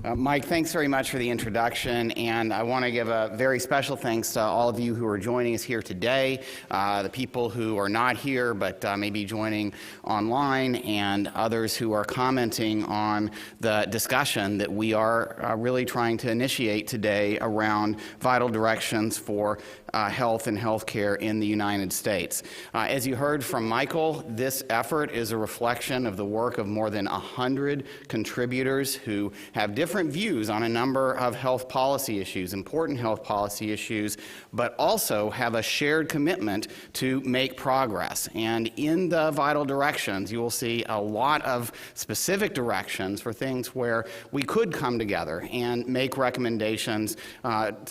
Mike, thanks very much for the introduction, and I want to give a very special thanks to all of you who are joining us here today, the people who are not here but may be joining online, and others who are commenting on the discussion that we are really trying to initiate today around vital directions for health and healthcare in the United States. As you heard from Michael, this effort is a reflection of the work of more than 100 contributors who have different views on a number of health policy issues, important health policy issues, but also have a shared commitment to make progress. And in the vital directions, you will see a lot of specific directions for things where we could come together and make recommendations,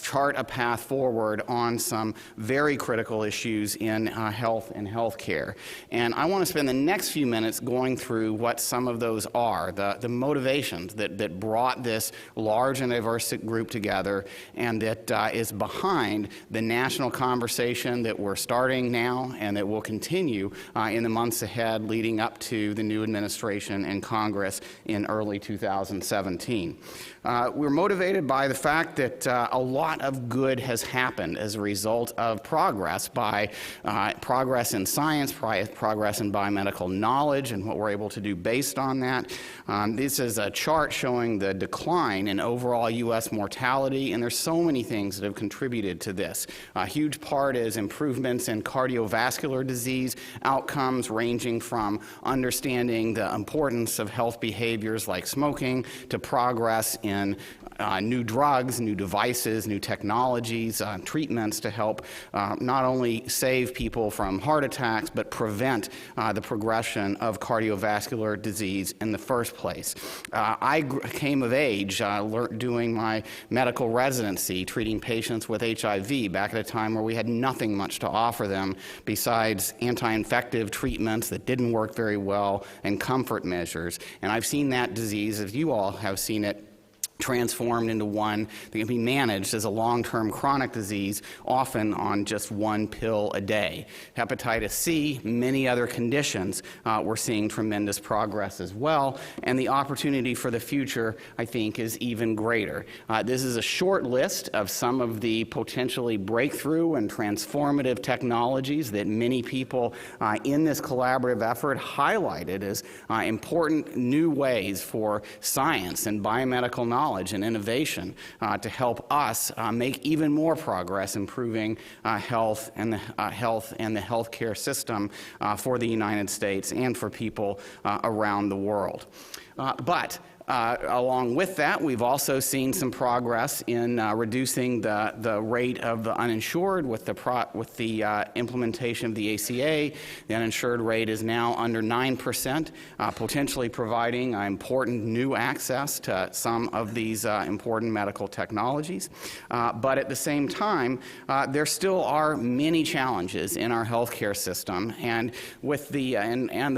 chart a path forward on some very critical issues in health and healthcare. And I want to spend the next few minutes going through what some of those are, the motivations that brought this large and diverse group together, and that is behind the national conversation that we're starting now and that will continue in the months ahead leading up to the new administration and Congress in early 2017. We're motivated by the fact that a lot of good has happened as a result of progress progress in science, progress in biomedical knowledge, and what we're able to do based on that. This is a chart showing the decline in overall U.S. mortality, and there's so many things that have contributed to this. A huge part is improvements in cardiovascular disease outcomes, ranging from understanding the importance of health behaviors like smoking to progress in new drugs, new devices, new technologies, treatments to help not only save people from heart attacks, but prevent the progression of cardiovascular disease in the first place. I came of age doing my medical residency, treating patients with HIV back at a time where we had nothing much to offer them besides anti-infective treatments that didn't work very well and comfort measures. And I've seen that disease, as you all have seen it, transformed into one that can be managed as a long-term chronic disease, often on just one pill a day. Hepatitis C, many other conditions, we're seeing tremendous progress as well, and the opportunity for the future, I think, is even greater. This is a short list of some of the potentially breakthrough and transformative technologies that many people in this collaborative effort highlighted as important new ways for science and biomedical knowledge and innovation to help us make even more progress improving health and the healthcare system for the United States and for people around the world. Along with that, we've also seen some progress in reducing the rate of the uninsured with the implementation of the ACA. The uninsured rate is now under 9%, potentially providing important new access to some of these important medical technologies. But at the same time, there still are many challenges in our healthcare system, and with the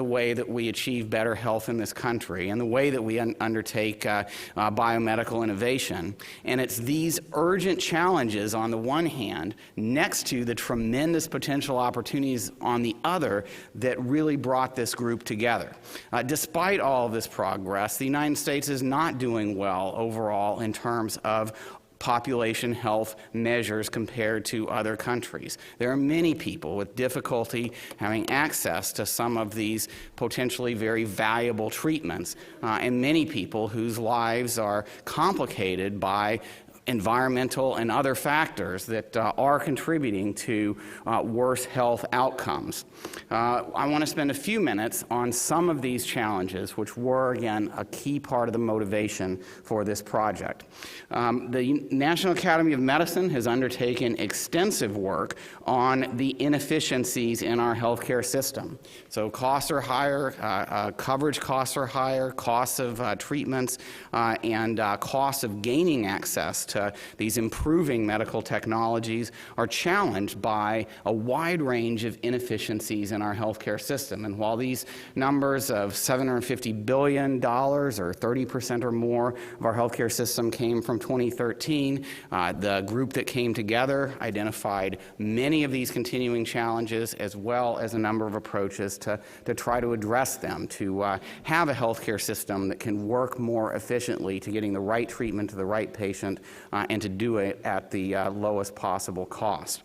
way that we achieve better health in this country, and the way that we undertake biomedical innovation. And it's these urgent challenges on the one hand, next to the tremendous potential opportunities on the other, that really brought this group together. Despite all of this progress, the United States is not doing well overall in terms of population health measures compared to other countries. There are many people with difficulty having access to some of these potentially very valuable treatments, and many people whose lives are complicated by environmental and other factors that are contributing to worse health outcomes. I want to spend a few minutes on some of these challenges, which were, again, a key part of the motivation for this project. The National Academy of Medicine has undertaken extensive work on the inefficiencies in our healthcare system. So costs are higher, coverage costs are higher, costs of treatments, and costs of gaining access to these improving medical technologies are challenged by a wide range of inefficiencies in our healthcare system. And while these numbers of $750 billion, or 30% or more of our healthcare system came from 2013, the group that came together identified many of these continuing challenges, as well as a number of approaches to try to address them, to have a healthcare system that can work more efficiently to getting the right treatment to the right patient and to do it at the lowest possible cost.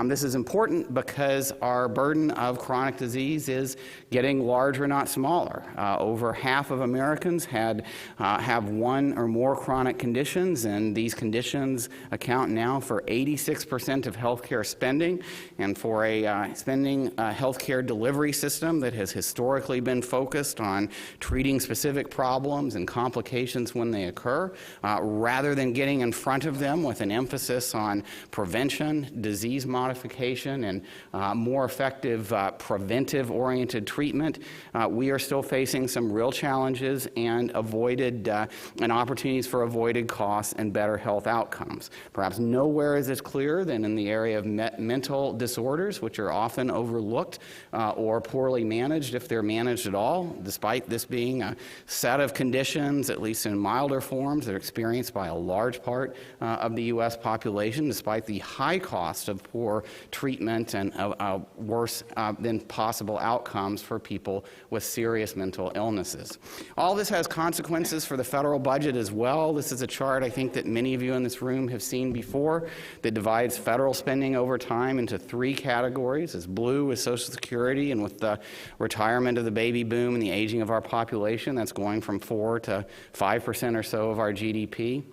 This is important because our burden of chronic disease is getting larger, not smaller. Over half of Americans have one or more chronic conditions, and these conditions account now for 86% of healthcare spending. And for a healthcare delivery system that has historically been focused on treating specific problems and complications when they occur, rather than getting in front of them with an emphasis on prevention, disease modification, and more effective preventive-oriented treatment, we are still facing some real challenges and opportunities for avoided costs and better health outcomes. Perhaps nowhere is this clearer than in the area of mental disorders, which are often overlooked or poorly managed if they're managed at all, despite this being a set of conditions, at least in milder forms, that are experienced by a large part of the U.S. population, despite the high cost of poor treatment and worse than possible outcomes for people with serious mental illnesses. All this has consequences for the federal budget as well. This is a chart I think that many of you in this room have seen before that divides federal spending over time into three categories. As blue is Social Security, and with the retirement of the baby boom and the aging of our population, that's going from 4 to 5% or so of our GDP.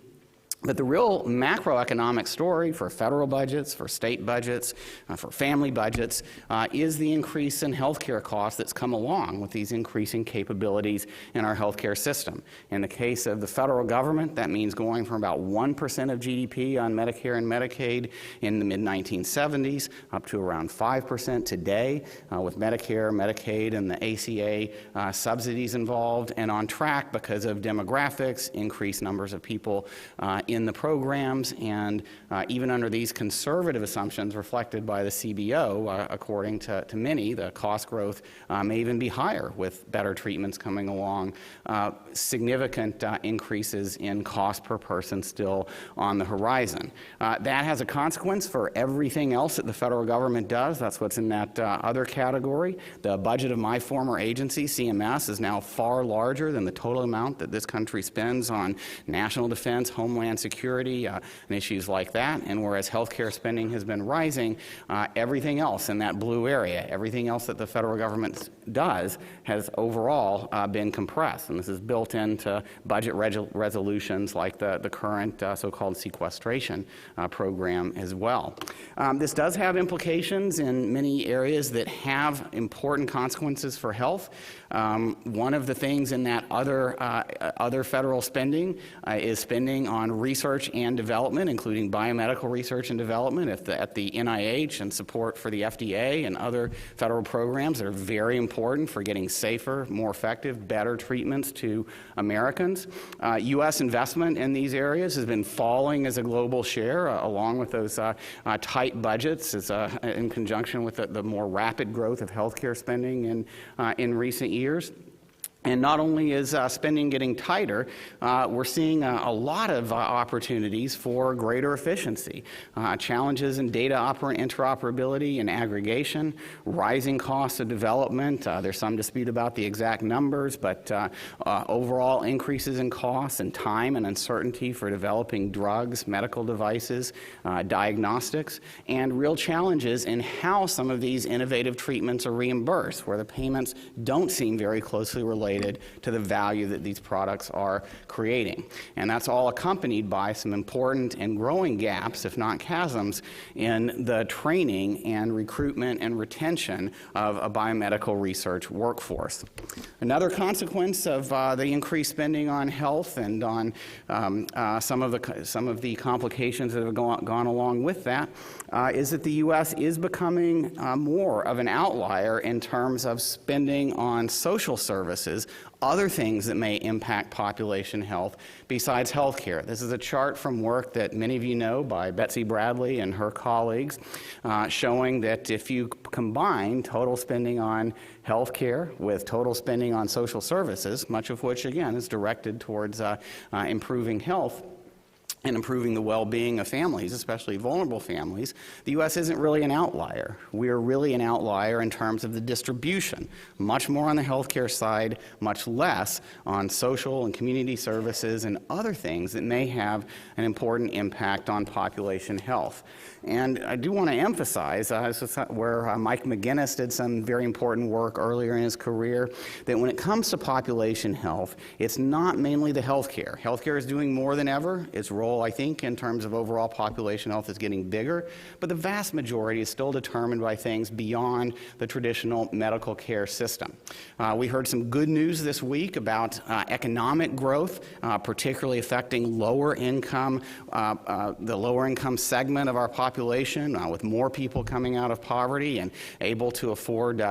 But the real macroeconomic story for federal budgets, for state budgets, for family budgets, is the increase in healthcare costs that's come along with these increasing capabilities in our healthcare system. In the case of the federal government, that means going from about 1% of GDP on Medicare and Medicaid in the mid-1970s up to around 5% today, with Medicare, Medicaid, and the ACA subsidies involved, and on track because of demographics, increased numbers of people in the programs, and even under these conservative assumptions reflected by the CBO, according to many, the cost growth may even be higher with better treatments coming along, significant increases in cost per person still on the horizon. That has a consequence for everything else that the federal government does. That's what's in that other category. The budget of my former agency, CMS, is now far larger than the total amount that this country spends on national defense, homeland security, and issues like that. And whereas healthcare spending has been rising, everything else in that blue area, everything else that the federal government does, has overall been compressed. And this is built into budget resolutions like the current so-called sequestration program as well. This does have implications in many areas that have important consequences for health. One of the things in that other federal spending is spending on research and development, including biomedical research and development at the NIH, and support for the FDA and other federal programs that are very important for getting safer, more effective, better treatments to Americans. U.S. investment in these areas has been falling as a global share, along with those tight budgets, in conjunction with the more rapid growth of healthcare spending in recent years. And not only is spending getting tighter, we're seeing a lot of opportunities for greater efficiency. Challenges in data interoperability and aggregation, rising costs of development. There's some dispute about the exact numbers, but overall increases in costs and time and uncertainty for developing drugs, medical devices, diagnostics, and real challenges in how some of these innovative treatments are reimbursed, where the payments don't seem very closely related to the value that these products are creating. And that's all accompanied by some important and growing gaps, if not chasms, in the training and recruitment and retention of a biomedical research workforce. Another consequence of the increased spending on health and on some of the complications that have gone along with that is that the U.S. is becoming more of an outlier in terms of spending on social services services, other things that may impact population health besides healthcare. This is a chart from work that many of you know by Betsy Bradley and her colleagues, showing that if you combine total spending on healthcare with total spending on social services, much of which, again, is directed towards improving health and improving the well-being of families, especially vulnerable families, the U.S. isn't really an outlier. We are really an outlier in terms of the distribution, much more on the healthcare side, much less on social and community services and other things that may have an important impact on population health. And I do want to emphasize, where Mike McGinnis did some very important work earlier in his career, that when it comes to population health, it's not mainly the healthcare. Healthcare is doing more than ever. Its role, I think, in terms of overall population health is getting bigger, but the vast majority is still determined by things beyond the traditional medical care system. We heard some good news this week about economic growth, particularly affecting lower income, the lower income segment of our population, with more people coming out of poverty and able to afford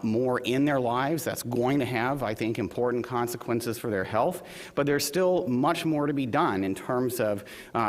more in their lives. That's going to have, I think, important consequences for their health, but there's still much more to be done in terms of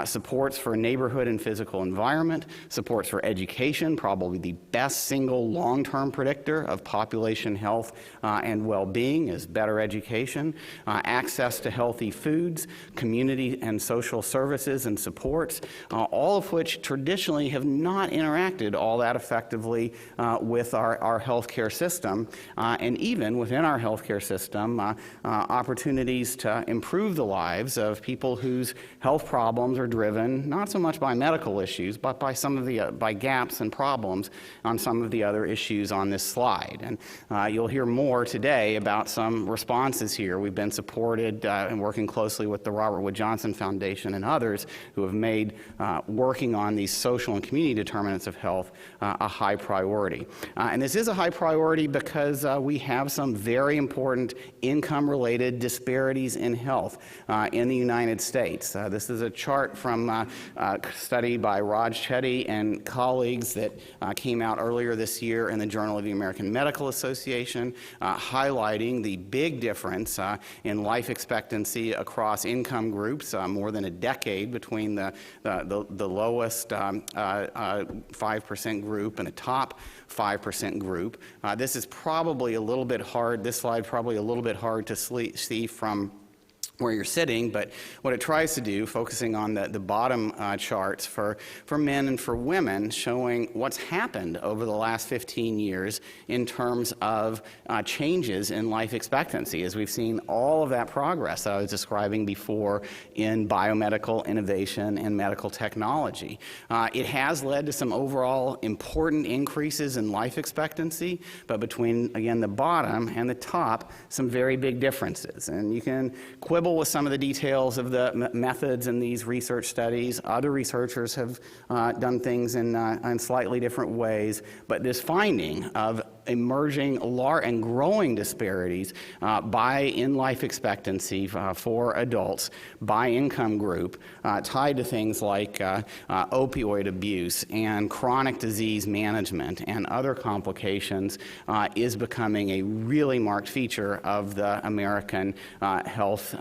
supports for neighborhood and physical environment, supports for education, probably the best single long-term predictor of population health and well-being is better education, access to healthy foods, community and social services and supports, all of which traditionally have not interacted all that effectively with our healthcare system, and even within our healthcare system, opportunities to improve the lives of people whose health problems are driven not so much by medical issues, but by some of the by gaps and problems on some of the other issues on this slide. And you'll hear more today about some responses here. We've been supported and working closely with the Robert Wood Johnson Foundation and others who have made working on these social and community determinants of health a high priority. And this is a high priority because we have some very important income-related disparities in health in the United States. This is a chart from a study by Raj Chetty and colleagues that came out earlier this year in the Journal of the American Medical Association, highlighting the big difference in life expectancy across income groups, more than a decade between the lowest 5% group and a top 5% group. This is probably a little bit hard, this slide probably a little bit hard to see from where you're sitting, but what it tries to do, focusing on the bottom charts for men and for women, showing what's happened over the last 15 years in terms of changes in life expectancy, as we've seen all of that progress that I was describing before in biomedical innovation and medical technology. It has led to some overall important increases in life expectancy, but between, again, the bottom and the top, some very big differences. And you can quibble with some of the details of the methods in these research studies. Other researchers have done things in slightly different ways, but this finding of emerging and growing disparities by in-life expectancy for adults by income group, tied to things like opioid abuse and chronic disease management and other complications, is becoming a really marked feature of the American health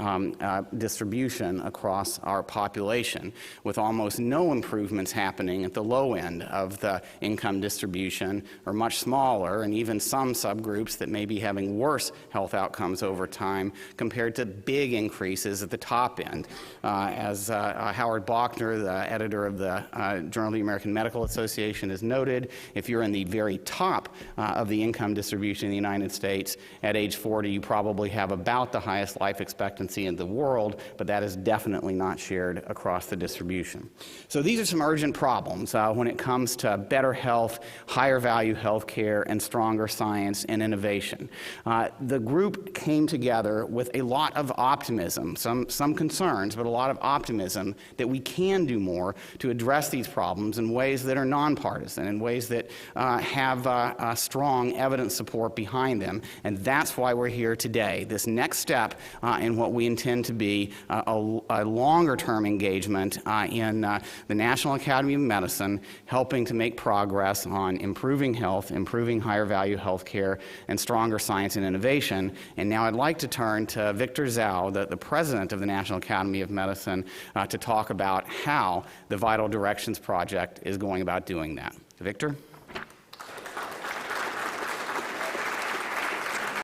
distribution across our population, with almost no improvements happening at the low end of the income distribution, or much smaller, and even some subgroups that may be having worse health outcomes over time compared to big increases at the top end. As Howard Bauchner, the editor of the Journal of the American Medical Association, has noted, if you're in the very top of the income distribution in the United States, at age 40, you probably have about the highest life expectancy in the world, but that is definitely not shared across the distribution. So these are some urgent problems when it comes to better health, higher value health care, and stronger science and innovation. The group came together with a lot of optimism, some concerns, but a lot of optimism that we can do more to address these problems in ways that are nonpartisan, in ways that have strong evidence support behind them. And that's why we're here today. This next step in what we intend to be a longer-term engagement in the National Academy of Medicine, helping to make progress on improving health, improving higher value healthcare and stronger science and innovation. And now I'd like to turn to Victor Zhao, the president of the National Academy of Medicine, to talk about how the VitalDirections project is going about doing that. Victor?